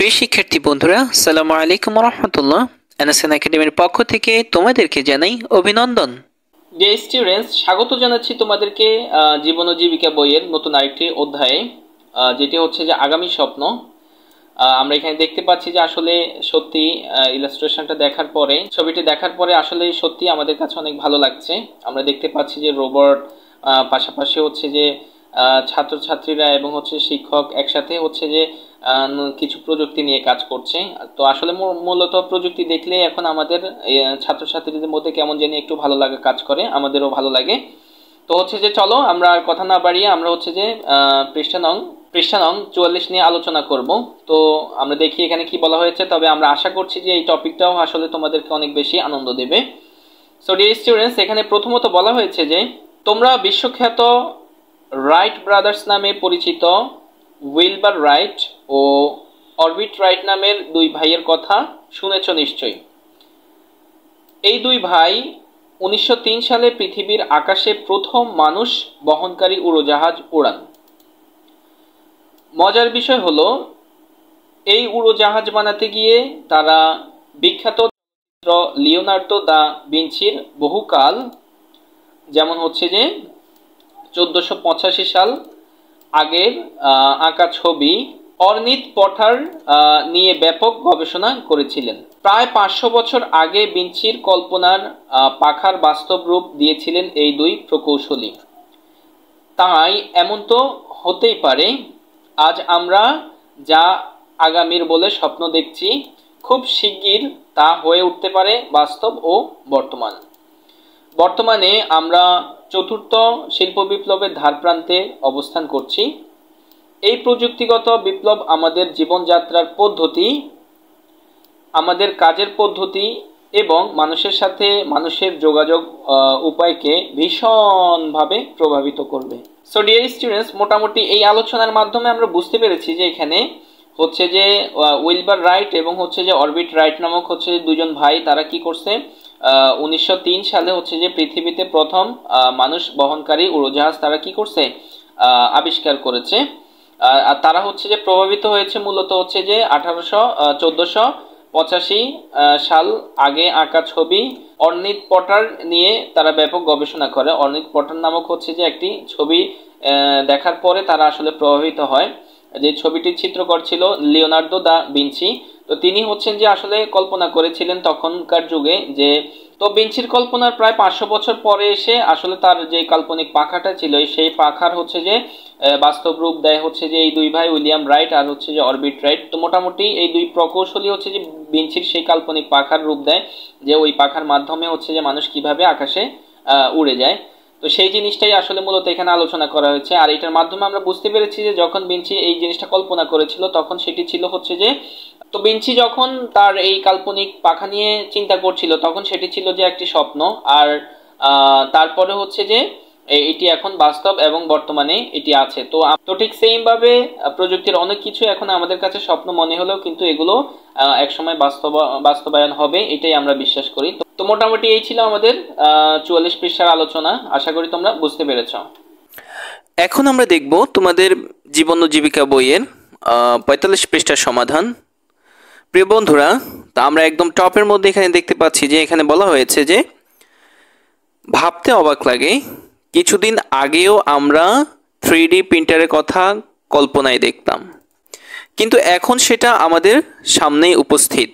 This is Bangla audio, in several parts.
প্রিয় শিক্ষার্থী বন্ধুরা, আসসালামু আলাইকুম ওয়া রাহমাতুল্লাহ। এনএসএন একাডেমির পক্ষ থেকে তোমাদেরকে জানাই অভিনন্দন। ডিয়ার স্টুডেন্টস, স্বাগত জানাচ্ছি তোমাদেরকে জীবন ও জীবিকা বইয়ের নতুন আরেকটি অধ্যায়ে, যেটি হচ্ছে যে আগামী স্বপ্ন। আমরা এখানে দেখতে পাচ্ছি যে আসলে সত্যি ইলাস্ট্রেশনটা দেখার পরে, ছবিটি দেখার পরে আসলে সত্যি আমাদের কাছে অনেক ভালো লাগছে। আমরা দেখতে পাচ্ছি যে রোবট, পাশাপাশি হচ্ছে যে ছাত্রছাত্রীরা এবং হচ্ছে শিক্ষক একসাথে হচ্ছে যে কিছু প্রযুক্তি নিয়ে কাজ করছে। তো আসলে মূলত প্রযুক্তি দেখলে এখন আমাদের ছাত্রছাত্রীদের মধ্যে কেমন জানি একটু ভালো লাগা কাজ করে, আমাদেরও ভালো লাগে। তো হচ্ছে যে চলো আমরা আর কথা না বাড়িয়ে আমরা হচ্ছে যে পৃষ্ঠা নং 44 নিয়ে আলোচনা করব। তো আমরা দেখি এখানে কি বলা হয়েছে, তবে আমরা আশা করছি যে এই টপিকটাও আসলে তোমাদেরকে অনেক বেশি আনন্দ দেবে। সো ডিয়ার স্টুডেন্টস, এখানে প্রথমত বলা হয়েছে যে তোমরা বিশ্বখ্যাত রাইট ব্রাদার্স নামে পরিচিত উইলবার রাইট ও অরবিট রাইট নামের দুই ভাইয়ের কথা শুনেছ নিশ্চয়ই। এই দুই ভাই 1903 সালে পৃথিবীর আকাশে প্রথম মানুষ বহনকারী উড়োজাহাজ ওড়ান। মজার বিষয় হলো, এই উড়োজাহাজ বানাতে গিয়ে তারা বিখ্যাত লিওনার্দো দা ভিঞ্চির বহুকাল, যেমন হচ্ছে যে 1485 সাল আগের আঁকা ছবি অর্নিথ পটার নিয়ে ব্যাপক গবেষণা করেছিলেন। প্রায় 500 বছর আগে ভিঞ্চির কল্পনার পাখার বাস্তব রূপ দিয়েছিলেন এই দুই প্রকৌশলী। তাই এমন তো হতেই পারে, আজ আমরা যা আগামীর বলে স্বপ্ন দেখছি, খুব শিগগির তা হয়ে উঠতে পারে বাস্তব ও বর্তমানে আমরা চতুর্থ শিল্প বিপ্লবের ধারপ্রান্তে অবস্থান করছি। এই প্রযুক্তিগত বিপ্লব আমাদের জীবনযাত্রার পদ্ধতি, আমাদের কাজের পদ্ধতি এবং মানুষের সাথে মানুষের যোগাযোগ উপায়কে ভীষণভাবে প্রভাবিত করবে। সো ডিয়ার স্টুডেন্টস, মোটামুটি এই আলোচনার মাধ্যমে আমরা বুঝতে পেরেছি যে এখানে হচ্ছে যে উইলবার রাইট এবং হচ্ছে যে অরবিট রাইট নামক হচ্ছে দুজন ভাই, তারা কি করছে, 1903 সালে হচ্ছে যে পৃথিবীতে প্রথম মানুষ বহনকারী উড়োজাহাজ তারা কি করছে, আবিষ্কার করেছে। আর তারা হচ্ছে যে প্রভাবিত হয়েছে মূলত হচ্ছে যে 1485 সাল আগে আঁকা ছবি অর্নিথ পটার নিয়ে তারা ব্যাপক গবেষণা করে। অর্নিথ পটার নামক হচ্ছে যে একটি ছবি দেখার পরে তারা আসলে প্রভাবিত হয়। যে ছবিটির চিত্রকর ছিল লিওনার্দো দা ভিঞ্চি। তো তিনি হচ্ছেন যে আসলে কল্পনা করেছিলেন তখনকার যুগে যে, তো ভিঞ্চির কল্পনার প্রায় 500 বছর পরে এসে আসলে তার যে কাল্পনিক পাখাটা ছিল, সেই পাখার হচ্ছে যে বাস্তব রূপ দেয় হচ্ছে যে এই দুই ভাই উইলিয়াম রাইট আর হচ্ছে যে অরবিট রাইট। তো মোটামুটি এই দুই প্রকৌশলী হচ্ছে যে ভিঞ্চির সেই কাল্পনিক পাখার রূপ দেয়, যে ওই পাখার মাধ্যমে হচ্ছে যে মানুষ কিভাবে আকাশে উড়ে যায়। তো সেই জিনিসটাই আসলে মূলত এখানে আলোচনা করা হয়েছে। আর এটার মাধ্যমে আমরা বুঝতে পেরেছি যে যখন ভিঞ্চি এই জিনিসটা কল্পনা করেছিল তখন সেটি ছিল হচ্ছে যে, তো ভিঞ্চি যখন তার এই কাল্পনিক পাখা নিয়ে চিন্তা করছিল তখন সেটি ছিল যে একটি স্বপ্ন। আর তারপরে হচ্ছে যে এটি এখন বাস্তব এবং বর্তমানে এটি আছে। তো ঠিক সেম ভাবে প্রযুক্তির অনেক কিছু এখন আমাদের কাছে স্বপ্ন মনে হলেও কিন্তু এগুলো একসময় বাস্তবায়ন হবে, এটাই আমরা বিশ্বাস করি। তো মোটামুটি এই ছিল আমাদের 44 পৃষ্ঠার আলোচনা। আশা করি তোমরা বুঝতে পেরেছ। এখন আমরা দেখব তোমাদের জীবন ও জীবিকা বইয়ের 45 পৃষ্ঠার সমাধান। প্রিয় বন্ধুরা, তা আমরা একদম টপের মধ্যে এখানে দেখতে পাচ্ছি যে এখানে বলা হয়েছে যে ভাবতে অবাক লাগে, কিছুদিন আগেও আমরা 3D প্রিন্টারের কথা কল্পনায় দেখতাম, কিন্তু এখন সেটা আমাদের সামনেই উপস্থিত।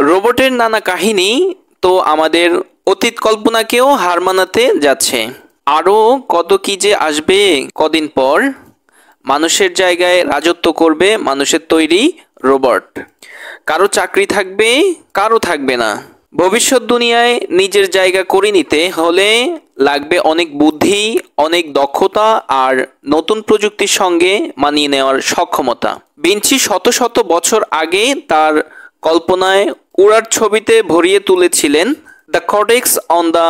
রোবটের নানা কাহিনী তো আমাদের অতীত কল্পনাকেও হার মানাতে যাচ্ছে। আরও কত কি যে আসবে কদিন পর। মানুষের জায়গায় রাজত্ব করবে মানুষের তৈরি রোবট। কারো চাকরি থাকবে, কারো থাকবে না। ভবিষ্যৎ দুনিয়ায় নিজের জায়গা করে নিতে হলে লাগবে অনেক বুদ্ধি, অনেক দক্ষতা আর নতুন প্রযুক্তির সঙ্গে মানিয়ে নেওয়ার সক্ষমতা। ভিঞ্চি শত শত বছর আগে তার কল্পনায় উড়ার ছবিতে ভরিয়ে তুলেছিলেন the codex on the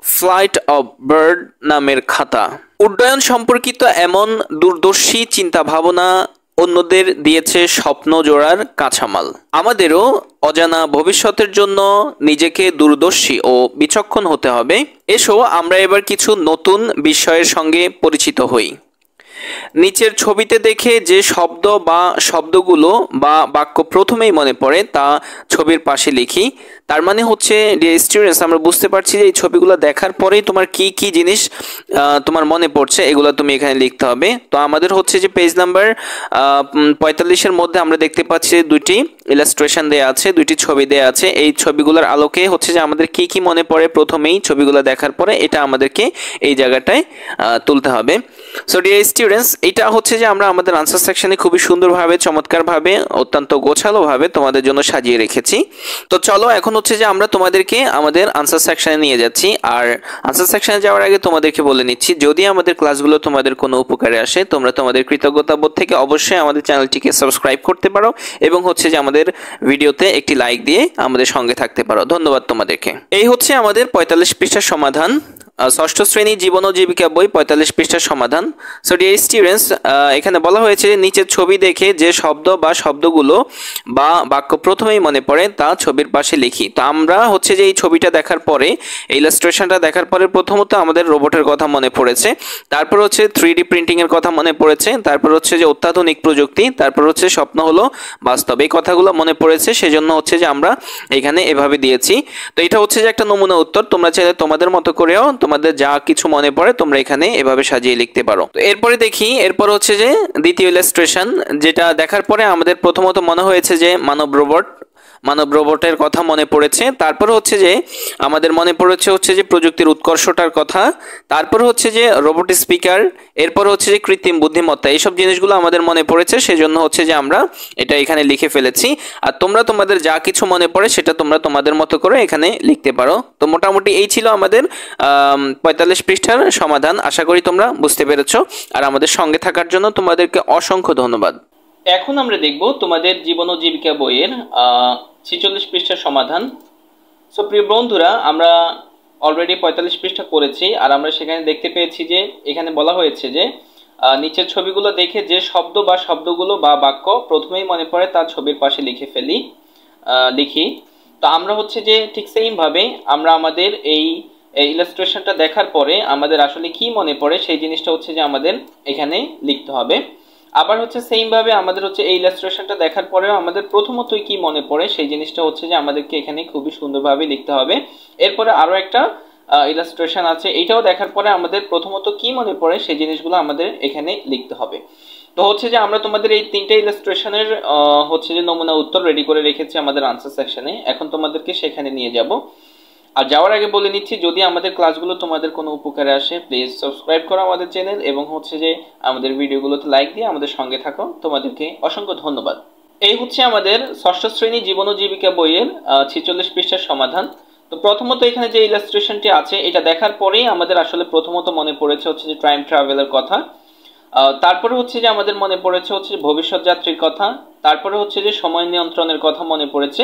flight of bird নামের খাতা। উড্ডয়ন সম্পর্কিত এমন দূরদর্শী চিন্তা ভাবনা অন্যদের দিয়েছে স্বপ্ন জোড়ার কাঁচামাল। আমাদেরও অজানা ভবিষ্যতের জন্য নিজেকে দূরদর্শী ও বিচক্ষণ হতে হবে। এসো আমরা এবার কিছু নতুন বিষয়ের সঙ্গে পরিচিত হই। নিচের ছবিতে দেখে যে শব্দ বা শব্দগুলো বা বাক্য প্রথমেই মনে পড়ে তা ছবির পাশে লিখি। তার মানে হচ্ছে ডিয়ার স্টুডেন্টস, আমরা বুঝতে পারছি যে এই ছবিগুলো দেখার পরেই তোমার কি কি জিনিস তোমার মনে পড়ছে এগুলো তুমি এখানে লিখতে হবে। তো আমাদের হচ্ছে যে পেজ নাম্বার 45-এর মধ্যে আমরা দেখতে পাচ্ছি দুইটি ইলাস্ট্রেশন দেয়া আছে, দুইটি ছবি দেয়া আছে। এই ছবিগুলোর আলোকে হচ্ছে যে আমাদের কি কি মনে পড়ে প্রথমেই ছবিগুলো দেখার পরে, এটা আমাদেরকে এই জায়গাটায় তুলতে হবে। সো ডিয়ার স্টুডেন্টস, এটা হচ্ছে যে আমরা আমাদের আনসার সেকশনে খুবই সুন্দরভাবে, চমৎকারভাবে, অত্যন্ত গোছালোভাবে তোমাদের জন্য সাজিয়ে রেখেছি। তো চলো এখন হচ্ছে যে আমরা তোমাদেরকে আমাদের আনসার সেকশনে নিয়ে যাচ্ছি। আর আনসার সেকশনে যাওয়ার আগে তোমাদেরকে বলে নিচ্ছি, যদি আমাদের ক্লাসগুলো তোমাদের কোনো উপকারে আসে, তোমরা তোমাদের কৃতজ্ঞতাবোধ থেকে অবশ্যই আমাদের চ্যানেলটিকে সাবস্ক্রাইব করতে পারো এবং হচ্ছে যে আমাদের ভিডিওতে একটি লাইক দিয়ে আমাদের সঙ্গে থাকতে পারো। ধন্যবাদ তোমাদেরকে। এই হচ্ছে আমাদের 45 পৃষ্ঠার সমাধান, ষষ্ঠ শ্রেণী জীবন ও জীবিকা বই 45 পৃষ্ঠার সমাধান। সো ডিয়ার স্টুডেন্টস, এখানে বলা হয়েছে যে নিচের ছবি দেখে যে শব্দ বা শব্দগুলো বা বাক্য প্রথমেই মনে পড়ে তা ছবির পাশে লিখি। তো আমরা হচ্ছে যে এই ছবিটা দেখার পরে, এই ইলাস্ট্রেশনটা দেখার পরে প্রথমত আমাদের রোবটের কথা মনে পড়েছে, তারপর হচ্ছে 3D প্রিন্টিং এর কথা মনে পড়েছে, তারপর হচ্ছে যে অত্যাধুনিক প্রযুক্তি, তারপর হচ্ছে স্বপ্ন হলো বাস্তব। এই কথাগুলো মনে পড়েছে, সেজন্য হচ্ছে যে আমরা এখানে এভাবে দিয়েছি। তো এটা হচ্ছে যে একটা নমুনা উত্তর, তোমরা চাইলে তোমাদের মতো করেও তোমাদের যা কিছু মনে পড়ে তোমরা এখানে এভাবে সাজিয়ে লিখতে পারো। তো এরপরে দেখি, এরপর হচ্ছে যে দ্বিতীয় ইলাস্ট্রেশন, যেটা দেখার পরে আমাদের প্রথমত মনে হয়েছে যে মানব রোবটের কথা মনে পড়েছে। তারপর হচ্ছে যে আমাদের মনে পড়েছে হচ্ছে যে প্রযুক্তির উৎকর্ষটার কথা, তারপর হচ্ছে যে রোবট স্পিকার, এরপর হচ্ছে যে কৃত্রিম বুদ্ধিমত্তা। এইসব জিনিসগুলো আমাদের মনে পড়েছে, সেজন্য হচ্ছে যে আমরা এটা এখানে লিখে ফেলেছি। আর তোমরা তোমাদের যা কিছু মনে পড়ে সেটা তোমরা তোমাদের মতো করে এখানে লিখতে পারো। তো মোটামুটি এই ছিল আমাদের 45 পৃষ্ঠার সমাধান। আশা করি তোমরা বুঝতে পেরেছো। আর আমাদের সঙ্গে থাকার জন্য তোমাদেরকে অসংখ্য ধন্যবাদ। এখন আমরা দেখব তোমাদের জীবন ও জীবিকা বইয়ের 46 পৃষ্ঠার সমাধান। সো প্রিয় বন্ধুরা, আমরা অলরেডি 45 পৃষ্ঠা করেছি। আর আমরা সেখানে দেখতে পেয়েছি যে এখানে বলা হয়েছে যে নিচের ছবিগুলো দেখে যে শব্দ বা শব্দগুলো বা বাক্য প্রথমেই মনে পড়ে তা ছবির পাশে লিখি। তো আমরা হচ্ছে যে ঠিক সেম ভাবে আমরা আমাদের এই ইলাস্ট্রেশনটা দেখার পরে আমাদের আসলে কি মনে পড়ে সেই জিনিসটা হচ্ছে যে আমাদের এখানে লিখতে হবে। আবার হচ্ছে সেম ভাবে আমাদের হচ্ছে এই ইলাস্ট্রেশনটা দেখার পরেও আমাদের প্রথমতই কি মনে পড়ে সেই জিনিসটা হচ্ছে যে আমাদেরকে এখানে খুবই সুন্দরভাবে লিখতে হবে। এরপরে আরো একটা ইলাস্ট্রেশন আছে, এটাও দেখার পরে আমাদের প্রথমত কি মনে পড়ে সেই জিনিসগুলো আমাদের এখানে লিখতে হবে। তো হচ্ছে যে আমরা তোমাদের এই তিনটে ইলাস্ট্রেশনের হচ্ছে যে নমুনা উত্তর রেডি করে রেখেছি আমাদের আনসার সেকশনে। এখন তোমাদেরকে সেখানে নিয়ে যাব। আর যাওয়ার আগে বলে নিচ্ছি, যদি আমাদের ক্লাসগুলো তোমাদের কোনো উপকারে আসে, প্লিজ সাবস্ক্রাইব করো আমাদের চ্যানেল এবং হচ্ছে যে আমাদের ভিডিওগুলোতে লাইক দিয়ে আমাদের সঙ্গে থাকো। তোমাদেরকে অসংখ্য ধন্যবাদ। এই হচ্ছে আমাদের ষষ্ঠ শ্রেণী জীবন ও জীবিকা বইয়ের 46 পৃষ্ঠার সমাধান। তো প্রথমত এখানে যে ইলাস্ট্রেশনটি আছে এটা দেখার পরেই আমাদের আসলে প্রথমত মনে পড়েছে হচ্ছে যে টাইম ট্রাভেলের কথা, তারপরে হচ্ছে যে আমাদের মনে পড়েছে হচ্ছে ভবিষ্যৎ যাত্রীর কথা, তারপরে হচ্ছে যে সময় নিয়ন্ত্রণের কথা মনে পড়েছে,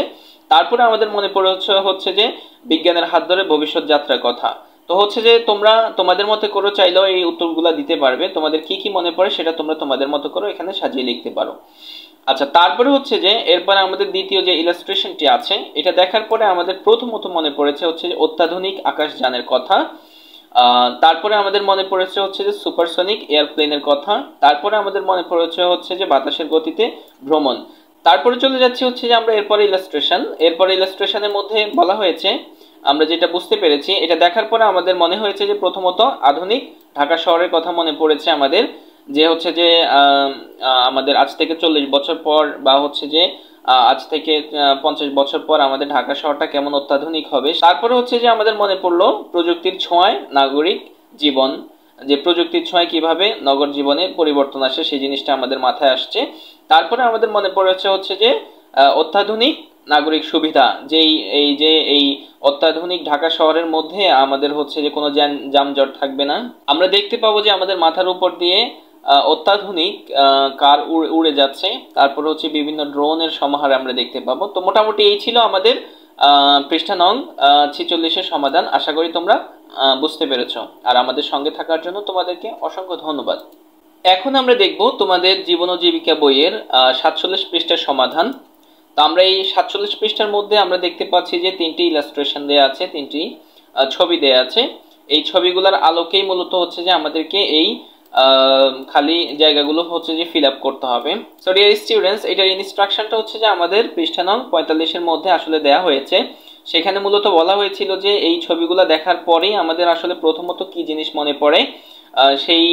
তারপরে আমাদের মনে পড়েছে হচ্ছে যে বিজ্ঞানের হাত ধরে ভবিষ্যৎ যাত্রার কথা। তো হচ্ছে যে তোমরা তোমাদের মতো করে চাইলেও এই উত্তরগুলো দিতে পারবে। তোমাদের কি কি মনে পড়ে সেটা তোমরা তোমাদের মতো করে এখানে সাজিয়ে লিখতে পারো। আচ্ছা, তারপরে হচ্ছে যে এরপরে আমাদের দ্বিতীয় যে ইলাস্ট্রেশনটি আছে এটা দেখার পরে আমাদের প্রথমত মনে পড়েছে হচ্ছে যে অত্যাধুনিক আকাশযানের কথা, তারপরে আমাদের মনে পড়েছে হচ্ছে যে সুপারসনিক এয়ারপ্লেনের কথা, তারপরে আমাদের মনে পড়েছে হচ্ছে যে বাতাসের গতিতে ভ্রমণ। তারপরে চলে যাচ্ছে হচ্ছে যে আমরা এরপরে ইলাস্ট্রেশনের মধ্যে বলা হয়েছে, আমরা যেটা বুঝতে পেরেছি এটা দেখার পরে আমাদের মনে হয়েছে যে প্রথমত আধুনিক ঢাকা শহরের কথা মনে পড়েছে আমাদের, যে হচ্ছে যে আমাদের আজ থেকে 40 বছর পর বা হচ্ছে যে আজ থেকে 50 বছর পর আমাদের ঢাকা শহরটা কেমন অত্যাধুনিক হবে। তারপরে হচ্ছে যে আমাদের মনে পড়লো প্রযুক্তির ছোঁয়ায় নাগরিক জীবন, যে প্রযুক্তির ছোঁয়ায় কিভাবে নগর জীবনে পরিবর্তন আসে সেই জিনিসটা আমাদের মাথায় আসছে। তারপরে আমাদের মনে পড়েছে হচ্ছে যে অত্যাধুনিক নাগরিক সুবিধা, এই অত্যাধুনিক ঢাকা শহরের মধ্যে আমাদের হচ্ছে যে কোনো যানজট থাকবে না। আমরা দেখতে পাবো যে আমাদের মাথার উপর দিয়ে অত্যাধুনিক কার উড়ে যাচ্ছে, তারপর হচ্ছে বিভিন্ন ড্রোনের সমাহার আমরা দেখতে পাবো। তো মোটামুটি এই ছিল আমাদের পৃষ্ঠা নং 46-এর সমাধান। আশা করি তোমরা বুঝতে পেরেছো। আর আমাদের সঙ্গে থাকার জন্য তোমাদেরকে অসংখ্য ধন্যবাদ। এখন আমরা দেখব তোমাদের জীবন ও জীবিকা বইয়ের 47 পৃষ্ঠার সমাধান। তো আমরা এই 47 পৃষ্ঠার মধ্যে আমরা দেখতে পাচ্ছি যে তিনটি ইলাস্ট্রেশন দেয়া আছে, তিনটি ছবি দেয়া আছে। এই ছবিগুলোর আলোকেই মূলত হচ্ছে যে আমাদেরকে এই খালি জায়গাগুলো হচ্ছে যে ফিল আপ করতে হবে। সো ডিয়ার স্টুডেন্টস, এটার ইনস্ট্রাকশনটা হচ্ছে যে আমাদের পৃষ্ঠা নং 45-এর মধ্যে আসলে দেয়া হয়েছে। সেখানে মূলত বলা হয়েছিল যে এই ছবিগুলো দেখার পরেই আমাদের আসলে প্রথমত কি জিনিস মনে পড়ে, সেই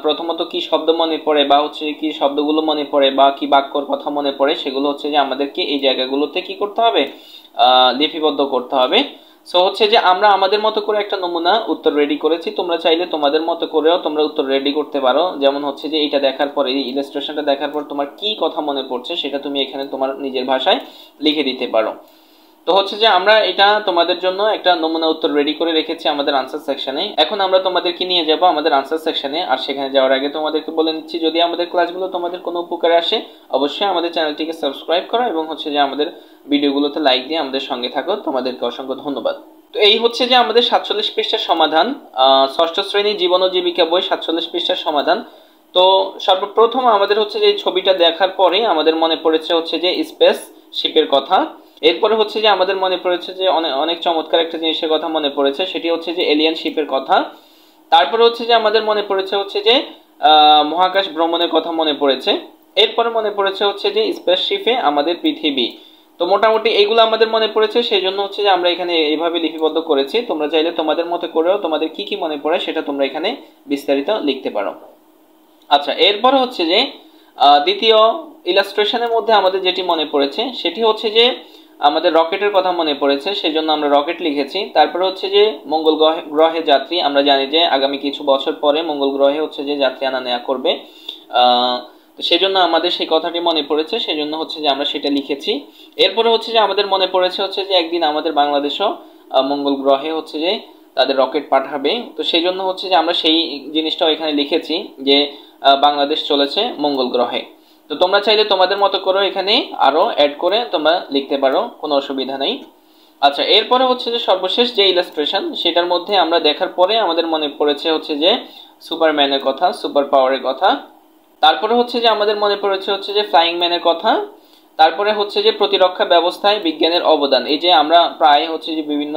প্রথমত কি শব্দ মনে পড়ে বা হচ্ছে কি শব্দগুলো মনে পড়ে বা কি বাক্যর কথা মনে পড়ে, সেগুলো হচ্ছে যে আমাদেরকে এই জায়গাগুলোতে কি করতে হবে, লিপিবদ্ধ করতে হবে। সো হচ্ছে যে আমরা আমাদের মতো করে একটা নমুনা উত্তর রেডি করেছি, তোমরা চাইলে তোমাদের মতো করেও তোমরা উত্তর রেডি করতে পারো। যেমন হচ্ছে যে এটা দেখার পরে, এই ইলাস্ট্রেশনটা দেখার পর তোমার কি কথা মনে পড়ছে সেটা তুমি এখানে তোমার নিজের ভাষায় লিখে দিতে পারো। তো হচ্ছে যে আমরা এটা তোমাদের জন্য একটা নমুনা উত্তর রেডি করে রেখেছি আমাদের আনসার সেকশনে। এখন আমরা তোমাদেরকে নিয়ে যাব আমাদের আনসার সেকশনে। আর সেখানে যাওয়ার আগে তোমাদেরকে বলে নিচ্ছি, যদি আমাদের ক্লাসগুলো তোমাদের কোনো উপকারে আসে অবশ্যই আমাদের চ্যানেলটিকে সাবস্ক্রাইব করো এবং হচ্ছে যে আমাদের ভিডিওগুলোতে লাইক দিয়ে আমাদের সঙ্গে থাকো। তোমাদেরকে অসংখ্য ধন্যবাদ। তো এই হচ্ছে যে আমাদের 47 পৃষ্ঠার সমাধান, ষষ্ঠ শ্রেণী জীবন ও জীবিকা বই 47 পৃষ্ঠার সমাধান। তো সর্বপ্রথম আমাদের হচ্ছে যে এই ছবিটা দেখার পরে আমাদের মনে পড়েছে হচ্ছে যে স্পেস শিপের কথা। এরপরে হচ্ছে যে আমাদের মনে পড়েছে যে অনেক চমৎকার একটা জিনিসের কথা মনে পড়েছে, সেটি হচ্ছে যে এলিয়ান শিপের কথা। তারপরে হচ্ছে যে আমাদের মনে পড়েছে হচ্ছে যে মহাকাশ ভ্রমণের কথা মনে পড়েছে। এরপরে মনে পড়েছে হচ্ছে যে স্পেস শিপে আমাদের পৃথিবী। তো মোটামুটি এইগুলো আমাদের মনে পড়েছে, সেই জন্য হচ্ছে যে আমরা এখানে এইভাবে লিপিবদ্ধ করেছি। তোমরা চাইলে তোমাদের মতো করেও তোমাদের কি কি মনে পড়ে সেটা তোমরা এখানে বিস্তারিত লিখতে পারো। আচ্ছা, এরপরে হচ্ছে যে দ্বিতীয় ইলাস্ট্রেশনের মধ্যে আমাদের যেটি মনে পড়েছে সেটি হচ্ছে যে আমাদের রকেটের কথা মনে পড়েছে, সেই জন্য আমরা রকেট লিখেছি। তারপরে হচ্ছে যে মঙ্গল গ্রহে যাত্রী, আমরা জানি যে আগামী কিছু বছর পরে মঙ্গল গ্রহে হচ্ছে যে যাত্রী আনা নেওয়া করবে, তো সেই জন্য আমাদের সেই কথাটি মনে পড়েছে, সেই জন্য হচ্ছে যে আমরা সেটা লিখেছি। এরপরে হচ্ছে যে আমাদের মনে পড়েছে হচ্ছে যে একদিন আমাদের বাংলাদেশও মঙ্গল গ্রহে হচ্ছে যে তাদের রকেট পাঠাবে, তো সেই জন্য হচ্ছে যে আমরা সেই জিনিসটাও এখানে লিখেছি যে বাংলাদেশ চলেছে মঙ্গল গ্রহে। তো তোমরা চাইলে তোমাদের মতো করে এখানে আরো অ্যাড করে তোমরা লিখতে পারো, কোনো অসুবিধা নেই। আচ্ছা, এরপরে হচ্ছে যে সর্বশেষ যে ইলাস্ট্রেশন, সেটার মধ্যে আমরা দেখার পরে আমাদের মনে পড়েছে হচ্ছে যে সুপারম্যানের কথা, সুপার পাওয়ারের কথা। তারপরে হচ্ছে যে আমাদের মনে পড়েছে হচ্ছে যে ফ্লাইং ম্যানের কথা। তারপরে হচ্ছে যে প্রতিরক্ষা ব্যবস্থায় বিজ্ঞানের অবদান। এই যে আমরা প্রায় হচ্ছে যে বিভিন্ন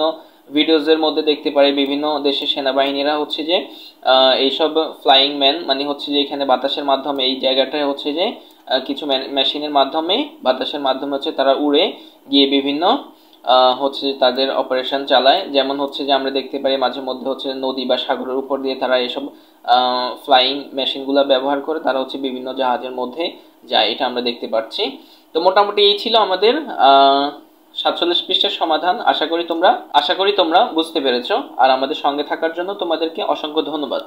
ভিডিওজের মধ্যে দেখতে পারি বিভিন্ন দেশের সেনাবাহিনীরা হচ্ছে যে এইসব ফ্লাইং ম্যান মানে হচ্ছে যে এখানে বাতাসের মাধ্যমে এই জায়গাটায় হচ্ছে যে কিছু মেশিনের মাধ্যমে বাতাসের মাধ্যমে হচ্ছে তারা উড়ে গিয়ে বিভিন্ন হচ্ছে যে তাদের অপারেশন চালায়। যেমন হচ্ছে যে আমরা দেখতে পারি মাঝে মধ্যে হচ্ছে নদী বা সাগরের উপর দিয়ে তারা এসব ফ্লাইং মেশিনগুলো ব্যবহার করে তারা হচ্ছে বিভিন্ন জাহাজের মধ্যে যায়, এটা আমরা দেখতে পাচ্ছি। তো মোটামুটি এই ছিল আমাদের 47 পৃষ্ঠার সমাধান। আশা করি তোমরা বুঝতে পেরেছো। আর আমাদের সঙ্গে থাকার জন্য তোমাদেরকে অসংখ্য ধন্যবাদ।